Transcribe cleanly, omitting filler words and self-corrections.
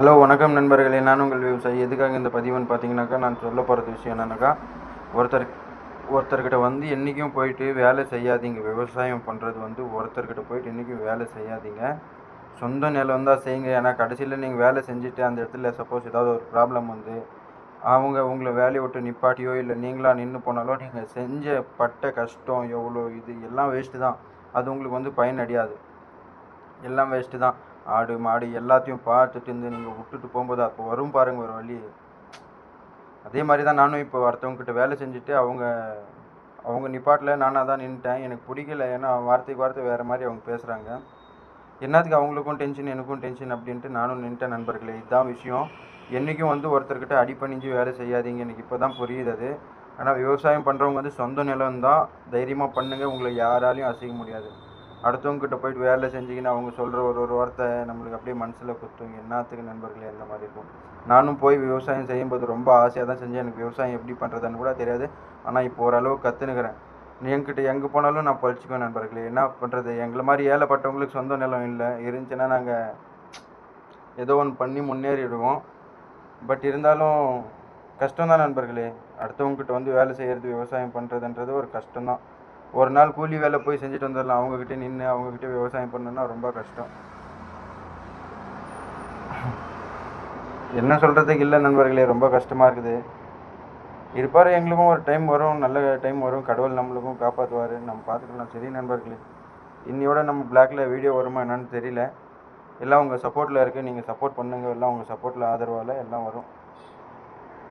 Hello வணக்கம் நண்பர்களே, நான் உங்கள் விவசாயி. எதுக்காக இந்த பதிவுன்னு பார்த்தீங்கன்னாக்கா, நான் சொல்ல போகிறது விஷயம் என்னன்னாக்கா, ஒருத்தர் ஒருத்தர்கிட்ட என்றைக்கும் போயிட்டு வேலை செய்யாதீங்க. விவசாயம் பண்ணுறது ஒருத்தர்கிட்ட போயிட்டு என்றைக்கும் வேலை செய்யாதீங்க. சொந்த நிலம் தான் செய்யுங்க. ஏன்னா கடைசியில் நீங்கள் வேலை செஞ்சுட்டு அந்த இடத்துல சப்போஸ் ஏதாவது ஒரு ப்ராப்ளம் அவங்க உங்களை வேலையை விட்டு நிப்பாட்டியோ இல்லை நீங்களா நின்று போனாலோ, நீங்கள் செஞ்ச பட்ட கஷ்டம் எவ்வளோ இது எல்லாம் வேஸ்ட்டு தான். அது உங்களுக்கு பயனடையாது. எல்லாம் வேஸ்ட்டு தான். ஆடு மாடு எல்லாத்தையும் பார்த்துட்டு நீங்கள் விட்டுட்டு போகும்போது அப்போ வரும் பாருங்கள் ஒரு வழி. அதே மாதிரி தான் நானும் இப்போ ஒருத்தவங்கக்கிட்ட வேலை செஞ்சுட்டு அவங்க நிப்பாட்டில் நானாக தான் நின்றுட்டேன். எனக்கு பிடிக்கல. ஏன்னா வார்த்தைக்கு வார்த்தை வேறு மாதிரி அவங்க பேசுகிறாங்க. என்னத்துக்கு அவங்களுக்கும் டென்ஷன் எனக்கும் டென்ஷன் அப்படின்ட்டு நானும் நின்றுட்டேன் நண்பர்களே. இதுதான் விஷயம். என்றைக்கும் ஒருத்தர்கிட்ட அடிபணிஞ்சு வேலை செய்யாதீங்க. எனக்கு இப்போ தான் புரியுது அது. ஆனால் விவசாயம் பண்ணுறவங்க சொந்த நிலம் தான். தைரியமாக பண்ணுங்கள். உங்களை யாராலையும் அசைக்க முடியாது. அடுத்தவங்ககிட்ட போயிட்டு வேலை செஞ்சிங்கன்னா அவங்க சொல்கிற ஒரு வார்த்தை நம்மளுக்கு அப்படியே மனசில் குத்துங்க. என்னத்துக்கு நண்பர்களே அந்த மாதிரி இருக்கும். நானும் போய் விவசாயம் செய்யும்போது ரொம்ப ஆசையாக தான் செஞ்சேன். எனக்கு விவசாயம் எப்படி பண்ணுறதுன்னு கூட தெரியாது. ஆனால் இப்போ ஓரளவு கற்றுனுக்கிறேன். என்கிட்ட எங்கே போனாலும் நான் பழிச்சுக்குவேன் நண்பர்களே. என்ன பண்ணுறது, எங்களை மாதிரி ஏழைப்பட்டவங்களுக்கு சொந்த நிலம் இல்லை. இருந்துச்சுன்னா நாங்கள் ஏதோ ஒன்று பண்ணி முன்னேறிடுவோம். பட் இருந்தாலும் கஷ்டம்தான் நண்பர்களே. அடுத்தவங்ககிட்ட வேலை செய்கிறது, விவசாயம் பண்ணுறதுன்றது ஒரு கஷ்டம்தான். ஒரு நாள் கூலி வேலை போய் செஞ்சுட்டு வந்துடலாம். அவங்கக்கிட்ட நின்று அவங்கக்கிட்ட விவசாயம் பண்ணணுன்னா ரொம்ப கஷ்டம். என்ன சொல்கிறதுக்கு இல்லை நண்பர்களே, ரொம்ப கஷ்டமாக இருக்குது. இருப்பார், எங்களுக்கும் ஒரு டைம் வரும், நல்ல டைம் வரும். கடவுள் நம்மளுக்கும் காப்பாற்றுவார், நம்ம பார்த்துக்கலாம். சரி நண்பர்களே, இன்னையோட நம்ம பிளாக்ல வீடியோ வருமா என்னன்னு தெரியல. எல்லாம் உங்கள் சப்போர்ட்டில் இருக்குது. நீங்கள் சப்போர்ட் பண்ணுங்கள். எல்லாம் உங்கள் சப்போர்ட்டில் ஆதரவால் எல்லாம் வரும்.